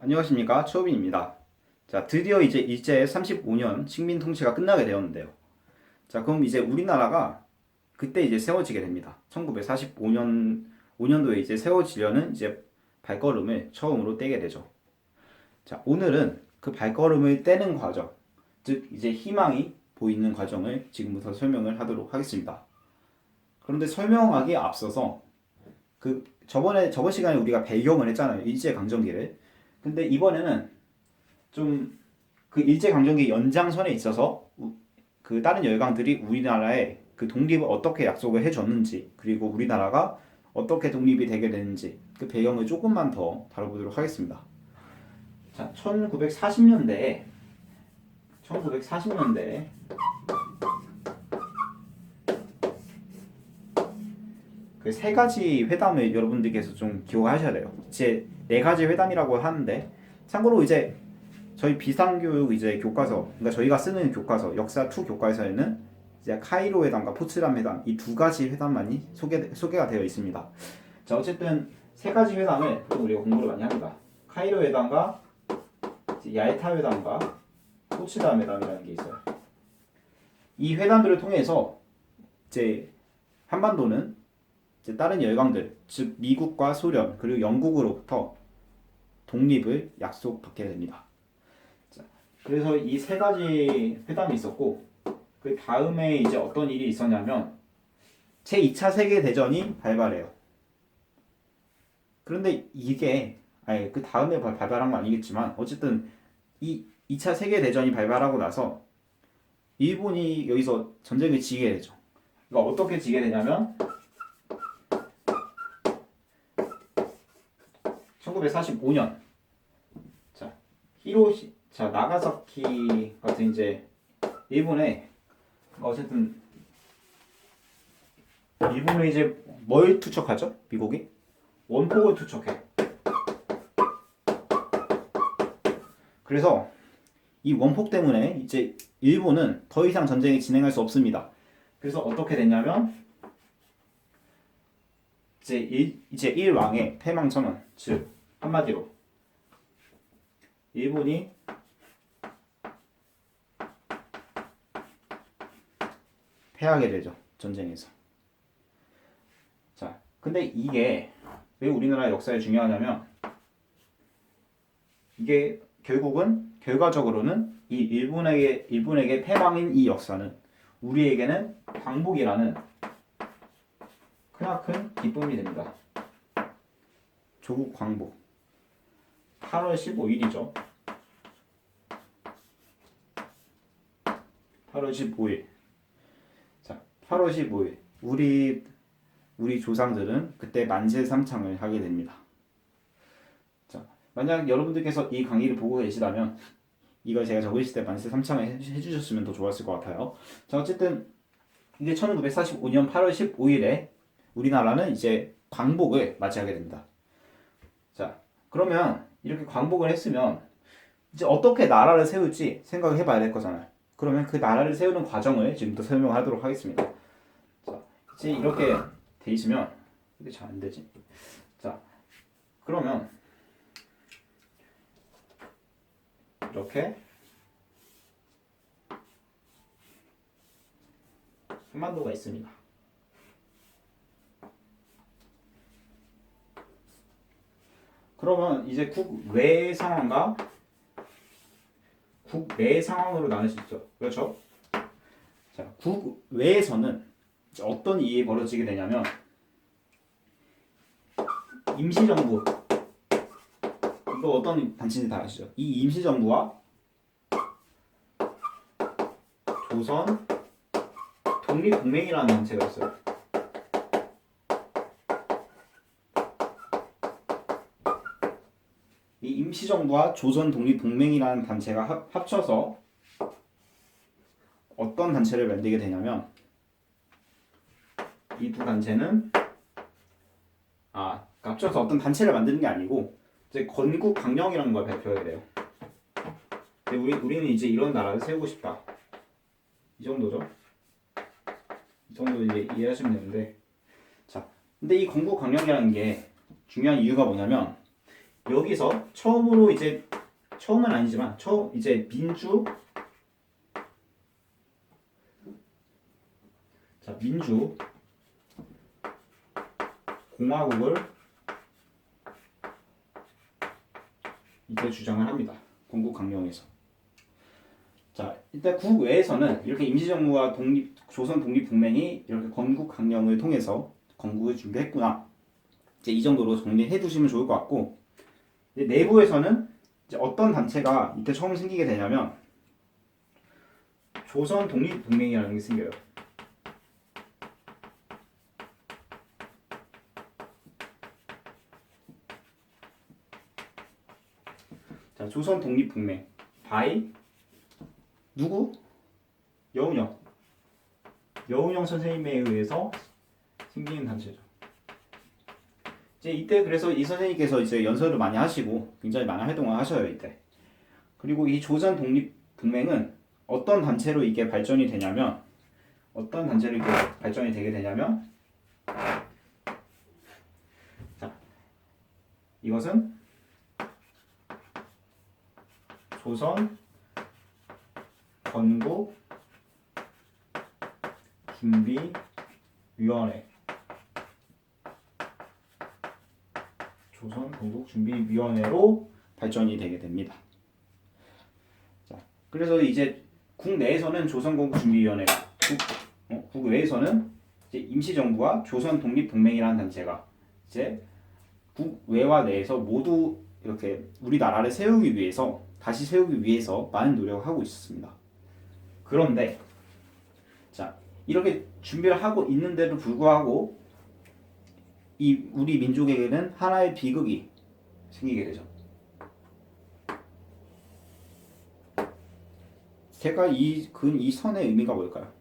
안녕하십니까, 최호빈입니다. 자, 드디어 이제 일제 35년 식민 통치가 끝나게 되었는데요. 자, 그럼 이제 우리나라가 그때 이제 세워지게 됩니다. 1945년도에 이제 세워지려는 이제 발걸음을 처음으로 떼게 되죠. 자, 오늘은 그 발걸음을 떼는 과정, 즉 이제 희망이 보이는 과정을 지금부터 설명을 하도록 하겠습니다. 그런데 설명하기에 앞서서 저번 시간에 우리가 배경을 했잖아요. 일제 강점기를. 근데 이번에는 좀 그 일제강점기 연장선에 있어서 그 다른 열강들이 우리나라에 그 독립을 어떻게 약속을 해줬는지, 그리고 우리나라가 어떻게 독립이 되게 되는지 그 배경을 조금만 더 다뤄보도록 하겠습니다. 자, 1940년대에 그 세 가지 회담을 여러분들께서 좀 기억하셔야 돼요. 이제 네 가지 회담이라고 하는데, 참고로 이제 저희 비상교육 이제 교과서, 그러니까 저희가 쓰는 교과서 역사 2 교과서에는 이제 카이로 회담과 포츠담 회담 이 두 가지 회담만이 소개가 되어 있습니다. 자, 어쨌든 세 가지 회담을 우리가 공부를 많이 합니다. 카이로 회담과 얄타 회담과 포츠담 회담이라는 게 있어요. 이 회담들을 통해서 이제 한반도는 이제 다른 열강들, 즉 미국과 소련 그리고 영국으로부터 독립을 약속받게 됩니다. 그래서 이 세 가지 회담이 있었고, 그 다음에 이제 어떤 일이 있었냐면 제2차 세계대전이 발발해요. 그런데 이게 아니 그 다음에 발발한 건 아니겠지만 어쨌든 이 2차 세계대전이 발발하고 나서 일본이 여기서 전쟁을 지게 되죠. 그러니까 어떻게 지게 되냐면 1945년 나가사키 같은 이제 일본에 어쨌든 일본에 이제 뭘 투척하죠? 미국이 원폭을 투척해. 그래서 이 원폭 때문에 이제 일본은 더 이상 전쟁을 진행할 수 없습니다. 그래서 어떻게 됐냐면 이제 일왕의 패망전원, 즉 한마디로 일본이 패하게 되죠, 전쟁에서. 자, 근데 이게 왜 우리나라 역사에 중요하냐면 이게 결과적으로는 이 일본에게 패망인 이 역사는 우리에게는 광복이라는 크나큰 기쁨이 됩니다. 조국 광복. 8월 15일이죠. 8월 15일. 자, 8월 15일. 우리 조상들은 그때 만세삼창을 하게 됩니다. 자, 만약 여러분들께서 이 강의를 보고 계시다면 이걸 제가 적으실 때 만세삼창을 해주셨으면 더 좋았을 것 같아요. 자, 어쨌든 이제 1945년 8월 15일에 우리나라는 이제 광복을 맞이하게 됩니다. 자, 그러면 이렇게 광복을 했으면 이제 어떻게 나라를 세울지 생각해 봐야 될 거잖아요. 그러면 그 나라를 세우는 과정을 지금부터 설명하도록 하겠습니다. 자, 이제 이렇게 돼 있으면 이게 잘 안 되지. 자, 그러면 이렇게 한반도가 있습니다. 그러면 이제 국외 상황과 국내 상황으로 나눌 수 있죠. 그렇죠? 자, 국외에서는 어떤 일이 벌어지게 되냐면 임시정부, 이거 어떤 단체인지 다 아시죠? 이 임시정부와 조선 독립동맹이라는 단체가 있어요. 이 임시정부와 조선 독립동맹이라는 단체가 합쳐서 어떤 단체를 만들게 되냐면 이 두 단체는 합쳐서 어떤 단체를 만드는 게 아니고 이제 건국강령이라는 걸 발표하게 돼요. 근데 우리는 이제 이런 나라를 세우고 싶다. 이 정도죠. 이 정도 이제 이해하시면 되는데, 자, 근데 이 건국강령이라는 게 중요한 이유가 뭐냐면 여기서 처음으로 이제 처음은 아니지만 처음 이제 민주 공화국을 이때 주장을 합니다. 건국강령에서. 자, 일단 국외에서는 이렇게 임시정부와 조선 독립동맹이 이렇게 건국강령을 통해서 건국을 준비했구나. 이제 이 정도로 정리해 두시면 좋을 것 같고, 이제 내부에서는 이제 어떤 단체가 이때 처음 생기게 되냐면 조선 독립동맹이라는 게 생겨요. 자, 조선 독립동맹 by 누구? 여운형 선생님에 의해서 생기는 단체죠. 이제 이때 그래서 이 선생님께서 이제 연설을 많이 하시고 굉장히 많은 활동을 하셔요 이때. 그리고 이 조선 독립 동맹은 어떤 단체로 이게 발전이 되냐면 자, 이것은 조선 건국 준비위원회 조선 건국 준비위원회로 발전이 되게 됩니다. 자, 그래서 이제 국내에서는 조선 건국 준비위원회, 국외에서는 이제 임시정부와 조선 독립동맹이라는 단체가 이제 국외와 내에서 모두 이렇게 우리나라를 다시 세우기 위해서 많은 노력을 하고 있었습니다. 그런데 자, 이렇게 준비를 하고 있는데도 불구하고 우리 민족에게는 하나의 비극이 생기게 되죠. 제가 그은 이 선의 의미가 뭘까요?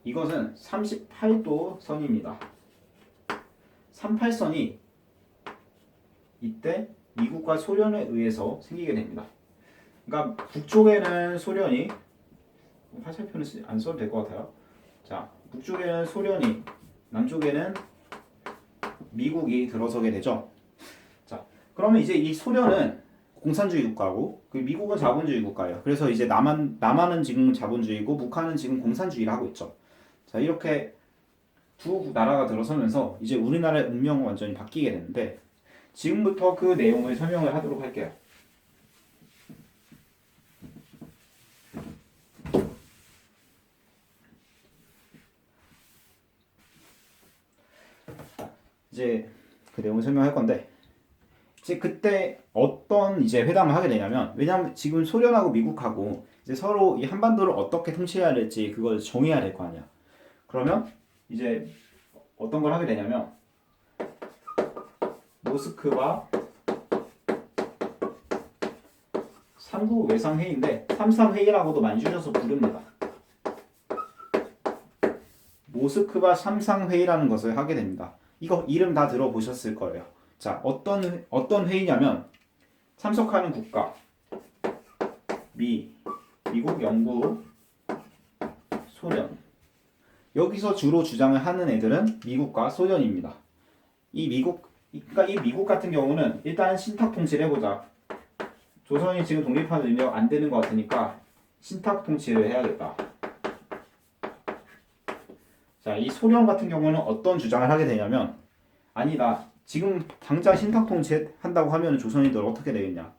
이것은 38도 선입니다. 38선이 이때 미국과 소련에 의해서 생기게 됩니다. 그러니까 북쪽에는 소련이 화살표는 안 써도 될 것 같아요. 자, 북쪽에는 소련이, 남쪽에는 미국이 들어서게 되죠. 자, 그러면 이제 이 소련은 공산주의 국가고, 그 미국은 자본주의 국가예요. 그래서 이제 남한은 지금 자본주의고, 북한은 지금 공산주의를 하고 있죠. 자, 이렇게 두 나라가 들어서면서 이제 우리나라의 운명은 완전히 바뀌게 되는데, 지금부터 그 내용을 설명을 하도록 할게요. 이제 그 내용을 설명할 건데, 이제 그때 어떤 이제 회담을 하게 되냐면, 왜냐하면 지금 소련하고 미국하고 이제 서로 이 한반도를 어떻게 통치해야 될지 그걸 정해야 될 거 아니야. 그러면 이제 어떤 걸 하게 되냐면 모스크바 3구 외상회의인데 33회의라고도 많이 줄여서 부릅니다. 모스크바 33회의라는 것을 하게 됩니다. 이거 이름 다 들어보셨을 거예요. 자, 어떤 회의냐면 참석하는 국가 미국, 영국, 소련. 여기서 주로 주장을 하는 애들은 미국과 소련입니다. 그러니까 이 미국 같은 경우는 일단 신탁 통치를 해보자. 조선이 지금 독립하는 의미가 안 되는 것 같으니까 신탁 통치를 해야겠다. 자, 이 소련 같은 경우는 어떤 주장을 하게 되냐면, 아니다. 지금 당장 신탁 통치 한다고 하면 조선이들 어떻게 되겠냐?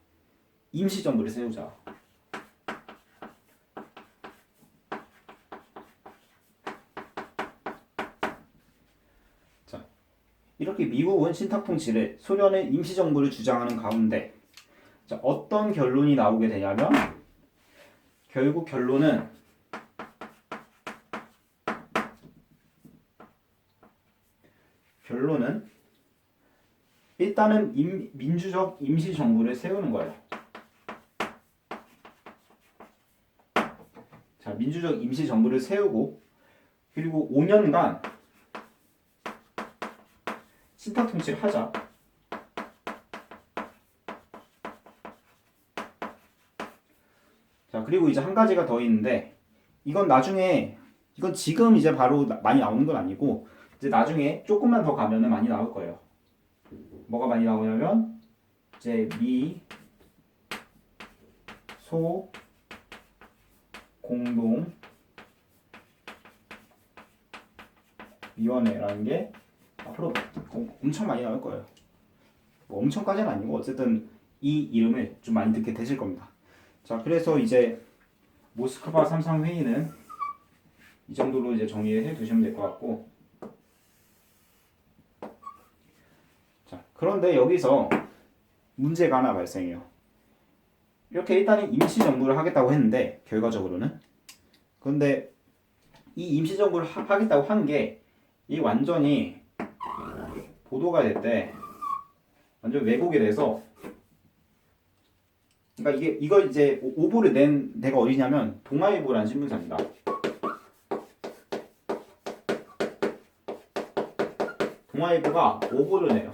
임시정부를 세우자. 자, 이렇게 미국은 신탁 통치를, 소련은 임시정부를 주장하는 가운데, 자, 어떤 결론이 나오게 되냐면, 결국 결론은 일단은 민주적 임시정부를 세우는 거예요. 자, 민주적 임시정부를 세우고, 그리고 5년간 신탁 통치를 하자. 자, 그리고 이제 한 가지가 더 있는데, 이건 지금 이제 바로 많이 나오는 건 아니고, 이제 나중에 조금만 더 가면은 많이 나올 거예요. 뭐가 많이 나오냐면 이제 미, 소, 공동 위원회라는 게 앞으로 엄청 많이 나올 거예요. 뭐 엄청까지는 아니고 어쨌든 이 이름을 좀 많이 듣게 되실 겁니다. 자, 그래서 이제 모스크바 3상 회의는 이 정도로 이제 정리해 두시면 될 것 같고, 자, 그런데 여기서 문제가 하나 발생해요. 이렇게 일단은 임시정부를 하겠다고 했는데 결과적으로는, 그런데 이 임시정부를 하겠다고 한 게 이 완전히 보도가 됐대. 완전 왜곡이 돼서, 그러니까 이걸 이제 오보를 낸 데가 어디냐면 동아일보라는 신문사입니다. 동아일보가 오보를 내요.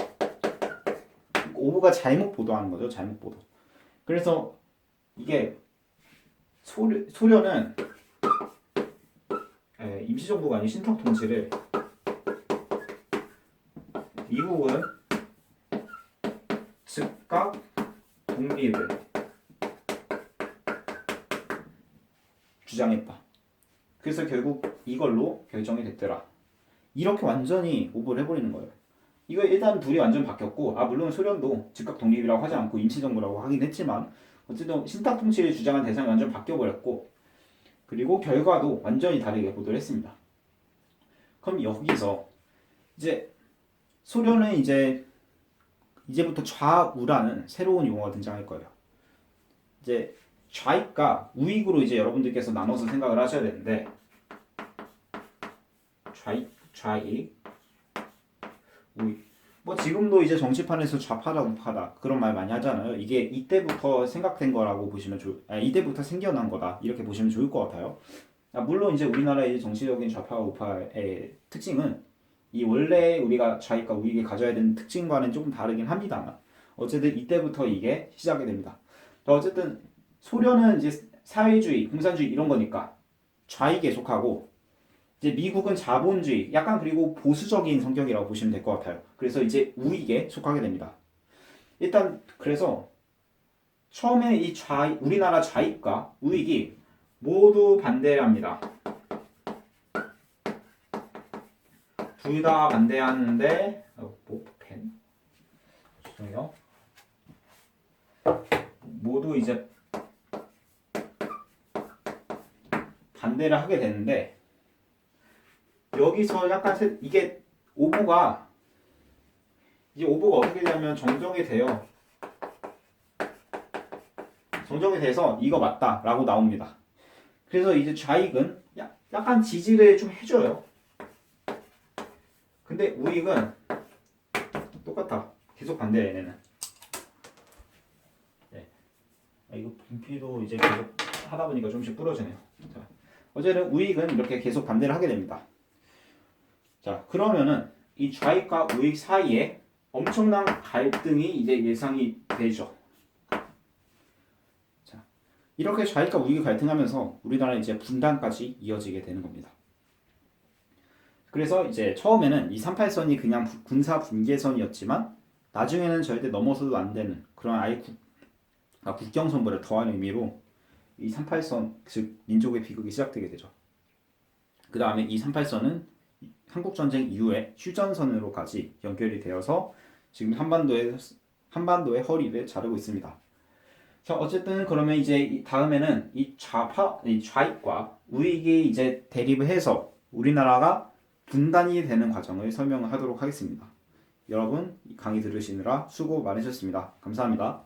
오보가 잘못 보도하는 거죠. 잘못 보도. 그래서 이게 소련은 임시정부가 아닌 신탁 통치를, 미국은 즉각 독립을 주장했다. 그래서 결국 이걸로 결정이 됐더라. 이렇게 완전히 오보를 해버리는 거예요. 이거 일단 둘이 완전 바뀌었고, 물론 소련도 즉각 독립이라고 하지 않고 임시정부라고 하긴 했지만 어쨌든 신탁 통치를 주장한 대상이 완전 바뀌어버렸고, 그리고 결과도 완전히 다르게 보도를 했습니다. 그럼 여기서 이제 소련은 이제부터 좌우라는 새로운 용어가 등장할 거예요. 이제 좌익과 우익으로 이제 여러분들께서 나눠서 생각을 하셔야 되는데, 좌익, 우익. 뭐 지금도 이제 정치판에서 좌파다 우파다 그런 말 많이 하잖아요. 이게 이때부터 생각된 거라고 보시면 이때부터 생겨난 거다 이렇게 보시면 좋을 것 같아요. 물론 이제 우리나라의 정치적인 좌파 우파의 특징은 이 원래 우리가 좌익과 우익이 가져야 되는 특징과는 조금 다르긴 합니다만 어쨌든 이때부터 이게 시작이 됩니다. 어쨌든 소련은 이제 사회주의, 공산주의 이런 거니까 좌익에 속하고, 이제 미국은 자본주의, 약간 그리고 보수적인 성격이라고 보시면 될 것 같아요. 그래서 이제 우익에 속하게 됩니다. 일단 그래서 처음에 우리나라 좌익과 우익이 모두 반대를 합니다. 둘 다 반대하는데, 죄송해요. 모두 이제 반대를 하게 되는데, 여기서 약간 이게 오보가 어떻게 되냐면 정정이 돼요. 정정이 돼서 이거 맞다라고 나옵니다. 그래서 이제 좌익은 약간 지지를 좀 해줘요. 근데 우익은 똑같아. 계속 반대해 얘네는. 네. 이거 분필도 이제 계속 하다 보니까 조금씩 부러지네요. 자, 어쨌든 우익은 이렇게 계속 반대를 하게 됩니다. 자, 그러면은 이 좌익과 우익 사이에 엄청난 갈등이 이제 예상이 되죠. 자, 이렇게 좌익과 우익이 갈등하면서 우리나라는 이제 분단까지 이어지게 되는 겁니다. 그래서 이제 처음에는 이 38선이 그냥 군사 분계선이었지만 나중에는 절대 넘어서도 안 되는 그런 아예 국경 선보를 더한 의미로 이 38선, 즉 민족의 비극이 시작되게 되죠. 그 다음에 이 38선은 한국전쟁 이후에 휴전선으로까지 연결이 되어서 지금 한반도의 허리를 자르고 있습니다. 자, 어쨌든 그러면 이제 다음에는 이 좌익과 우익이 이제 대립을 해서 우리나라가 분단이 되는 과정을 설명을 하도록 하겠습니다. 여러분 강의 들으시느라 수고 많으셨습니다. 감사합니다.